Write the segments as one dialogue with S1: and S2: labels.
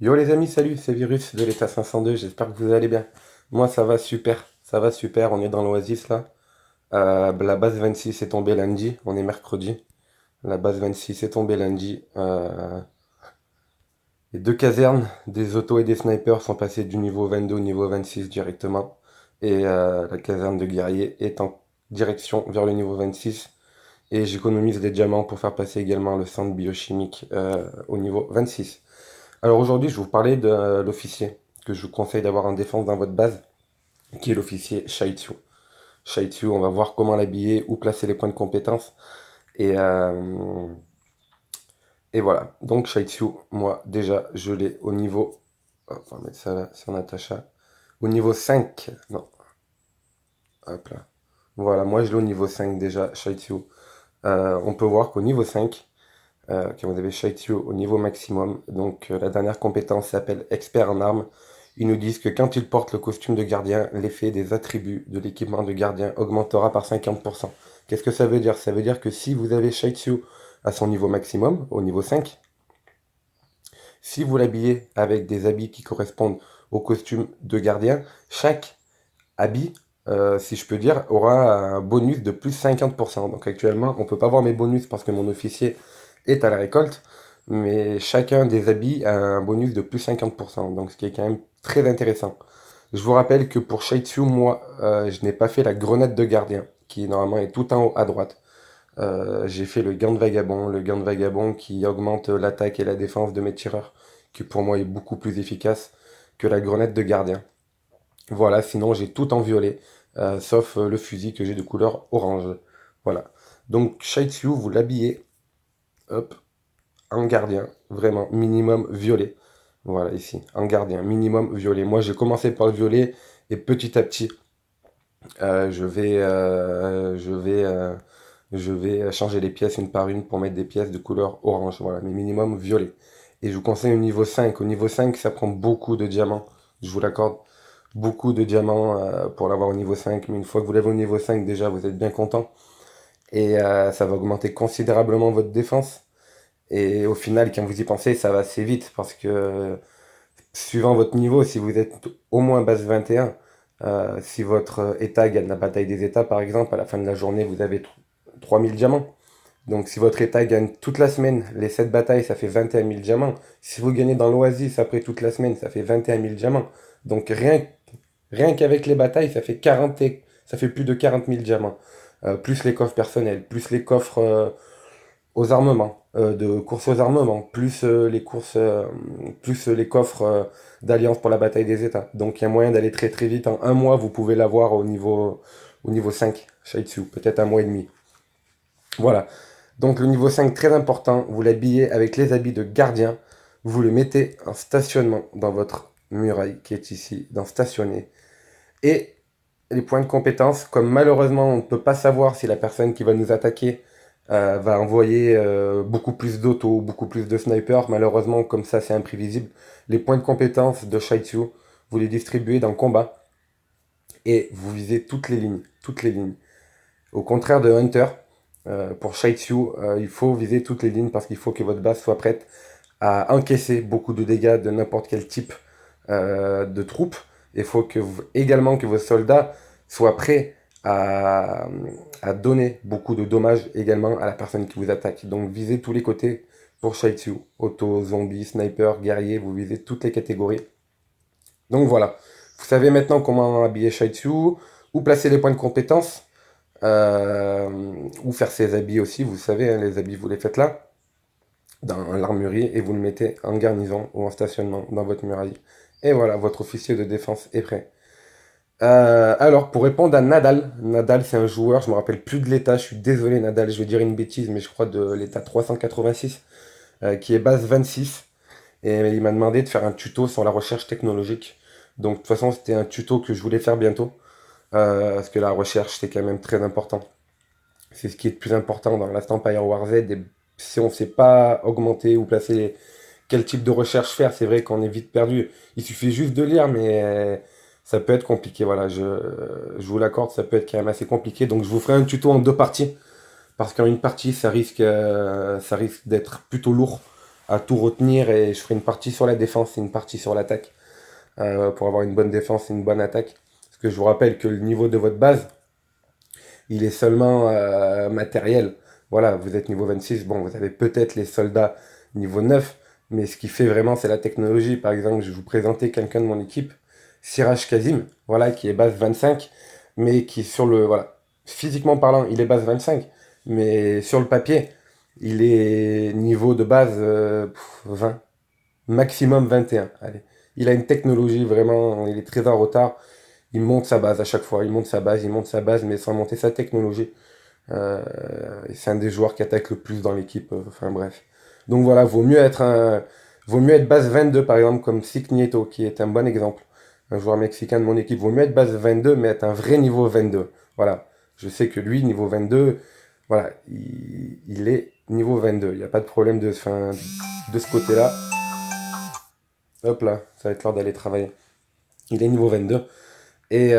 S1: Yo les amis, salut, c'est Virus de l'État 502, j'espère que vous allez bien. Moi ça va super, on est dans l'Oasis là. La base 26 est tombée lundi, on est mercredi. La base 26 est tombée lundi. Les deux casernes, des autos et des snipers sont passés du niveau 22 au niveau 26 directement. Et la caserne de guerrier est en direction vers le niveau 26. Et j'économise des diamants pour faire passer également le centre biochimique au niveau 26. Alors aujourd'hui, je vais vous parler de l'officier que je vous conseille d'avoir en défense dans votre base, qui est l'officier Shaitsu. Shaitsu, on va voir comment l'habiller, où placer les points de compétence. Et, euh, et voilà. Donc Shaitsu, moi déjà, je l'ai au niveau... On va mettre ça là, sur Natacha. Au niveau 5. Non, hop là. Voilà, moi je l'ai au niveau 5 déjà, Shaitsu. On peut voir qu'au niveau 5, que vous avez Shaitsu au niveau maximum. Donc la dernière compétence s'appelle expert en armes. Ils nous disent que quand il porte le costume de gardien, l'effet des attributs de l'équipement de gardien augmentera par 50%. Qu'est-ce que ça veut dire? Ça veut dire que si vous avez Shaitsu à son niveau maximum, au niveau 5, si vous l'habillez avec des habits qui correspondent au costume de gardien, chaque habit, si je peux dire, aura un bonus de plus 50%. Donc actuellement, on ne peut pas voir mes bonus parce que mon officier est à la récolte, mais chacun des habits a un bonus de plus 50%, donc ce qui est quand même très intéressant. Je vous rappelle que pour Shaitsu, moi, je n'ai pas fait la grenade de gardien, qui normalement est tout en haut à droite. J'ai fait le gant de vagabond qui augmente l'attaque et la défense de mes tireurs, qui pour moi est beaucoup plus efficace que la grenade de gardien. Voilà, sinon j'ai tout en violet, sauf le fusil que j'ai de couleur orange. Voilà. Donc Shaitsu, vous l'habillez, hop, en gardien, vraiment, minimum violet. Voilà, ici, en gardien, minimum violet. Moi, j'ai commencé par le violet et petit à petit, je vais changer les pièces une par une pour mettre des pièces de couleur orange. Voilà, mais minimum violet. Et je vous conseille au niveau 5. Au niveau 5, ça prend beaucoup de diamants. Je vous l'accorde. Beaucoup de diamants pour l'avoir au niveau 5. Mais une fois que vous l'avez au niveau 5, déjà, vous êtes bien content. Et ça va augmenter considérablement votre défense. Et au final, quand vous y pensez, ça va assez vite parce que suivant votre niveau, si vous êtes au moins base 21, si votre état gagne la bataille des états, par exemple, à la fin de la journée, vous avez 3000 diamants. Donc si votre état gagne toute la semaine, les 7 batailles, ça fait 21 000 diamants. Si vous gagnez dans l'Oasis après toute la semaine, ça fait 21 000 diamants. Donc rien qu'avec les batailles, ça fait plus de 40 000 diamants. Plus les coffres personnels, plus les coffres aux armements, de courses aux armements, plus les coffres d'alliance pour la bataille des États. Donc il y a moyen d'aller très très vite. En un mois, vous pouvez l'avoir au niveau 5, Shaitsu, peut-être un mois et demi. Voilà. Donc le niveau 5, très important, vous l'habillez avec les habits de gardien, vous le mettez en stationnement dans votre muraille qui est ici, dans stationner. Et les points de compétence, comme malheureusement on ne peut pas savoir si la personne qui va nous attaquer va envoyer beaucoup plus d'auto, beaucoup plus de snipers, malheureusement comme ça c'est imprévisible, les points de compétence de Shaitsu, vous les distribuez dans le combat et vous visez toutes les lignes, toutes les lignes. Au contraire de Hunter, pour Shaitsu, il faut viser toutes les lignes parce qu'il faut que votre base soit prête à encaisser beaucoup de dégâts de n'importe quel type de troupes. Il faut également que vos soldats soient prêts à, à donner beaucoup de dommages également à la personne qui vous attaque. Donc visez tous les côtés pour Shaitsu. Auto, zombie, sniper, guerrier, vous visez toutes les catégories. Donc voilà, vous savez maintenant comment habiller Shaitsu, où placer les points de compétence, où faire ses habits aussi, vous savez, hein, les habits vous les faites là dans l'armurerie et vous le mettez en garnison ou en stationnement dans votre muraille. Et voilà, votre officier de défense est prêt. Alors, pour répondre à Nadal, Nadal c'est un joueur, je me rappelle plus de l'état, je suis désolé Nadal, je vais dire une bêtise, mais je crois de l'état 386, qui est base 26. Et il m'a demandé de faire un tuto sur la recherche technologique. Donc de toute façon, c'était un tuto que je voulais faire bientôt, parce que la recherche c'est quand même très important. C'est ce qui est le plus important dans Last Empire War Z. Et si on ne sait pas augmenter ou placer quel type de recherche faire, c'est vrai qu'on est vite perdu. Il suffit juste de lire, mais ça peut être compliqué. Voilà, je vous l'accorde, ça peut être quand même assez compliqué. Donc je vous ferai un tuto en deux parties, parce qu'en une partie, ça risque d'être plutôt lourd à tout retenir et je ferai une partie sur la défense et une partie sur l'attaque pour avoir une bonne défense et une bonne attaque. Parce que je vous rappelle que le niveau de votre base, il est seulement matériel. Voilà, vous êtes niveau 26, bon, vous avez peut-être les soldats niveau 9, mais ce qui fait vraiment, c'est la technologie. Par exemple, je vais vous présenter quelqu'un de mon équipe, Siraj Kazim, voilà, qui est base 25, mais qui sur le, voilà, physiquement parlant, il est base 25, mais sur le papier, il est niveau de base 20, maximum 21. Allez. Il a une technologie vraiment, il est très en retard. Il monte sa base à chaque fois, il monte sa base, il monte sa base, mais sans monter sa technologie. Euh, et c'est un des joueurs qui attaque le plus dans l'équipe. Enfin bref. Donc voilà, vaut mieux être base 22 par exemple comme Sik Nieto qui est un bon exemple. Un joueur mexicain de mon équipe. Vaut mieux être base 22 mais être un vrai niveau 22. Voilà. Je sais que lui, niveau 22, voilà, il est niveau 22. Il n'y a pas de problème de ce côté-là. Hop là, ça va être l'heure d'aller travailler. Il est niveau 22. Et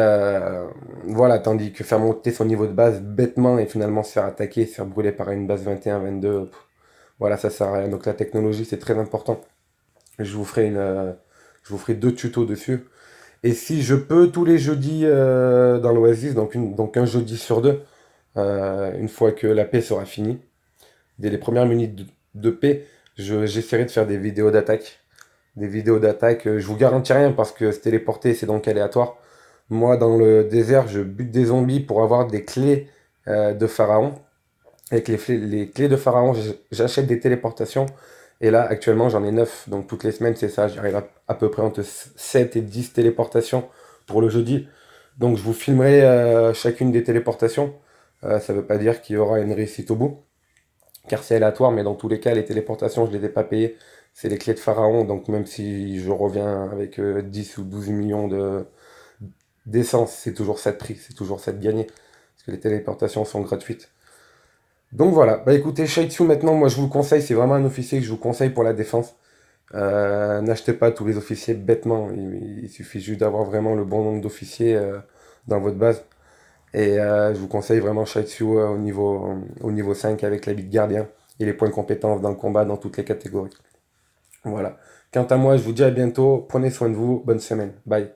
S1: voilà, tandis que faire monter son niveau de base bêtement et finalement se faire attaquer, se faire brûler par une base 21, 22, voilà, ça sert à rien. Donc la technologie, c'est très important. Je vous ferai je vous ferai deux tutos dessus. Et si je peux, tous les jeudis dans l'Oasis, donc un jeudi sur deux, une fois que la paix sera finie, dès les premières minutes de paix, j'essaierai de faire des vidéos d'attaque. Des vidéos d'attaque, je vous garantis rien parce que se téléporter, c'est donc aléatoire. Moi, dans le désert, je bute des zombies pour avoir des clés de pharaon. Avec les clés de pharaon, j'achète des téléportations. Et là, actuellement, j'en ai 9. Donc toutes les semaines, c'est ça. J'arrive à peu près entre 7 et 10 téléportations pour le jeudi. Donc je vous filmerai chacune des téléportations. Ça ne veut pas dire qu'il y aura une réussite au bout. Car c'est aléatoire, mais dans tous les cas, les téléportations, je ne les ai pas payées. C'est les clés de pharaon. Donc même si je reviens avec 10 ou 12 millions d'essence, c'est toujours ça de prix. C'est toujours ça de gagner. Parce que les téléportations sont gratuites. Donc voilà, bah écoutez, Shaitsu maintenant, moi je vous le conseille, c'est vraiment un officier que je vous conseille pour la défense. N'achetez pas tous les officiers bêtement, il suffit juste d'avoir vraiment le bon nombre d'officiers dans votre base. Et je vous conseille vraiment Shaitsu au niveau 5 avec l'habit de gardien et les points de compétence dans le combat dans toutes les catégories. Voilà. Quant à moi, je vous dis à bientôt, prenez soin de vous, bonne semaine, bye.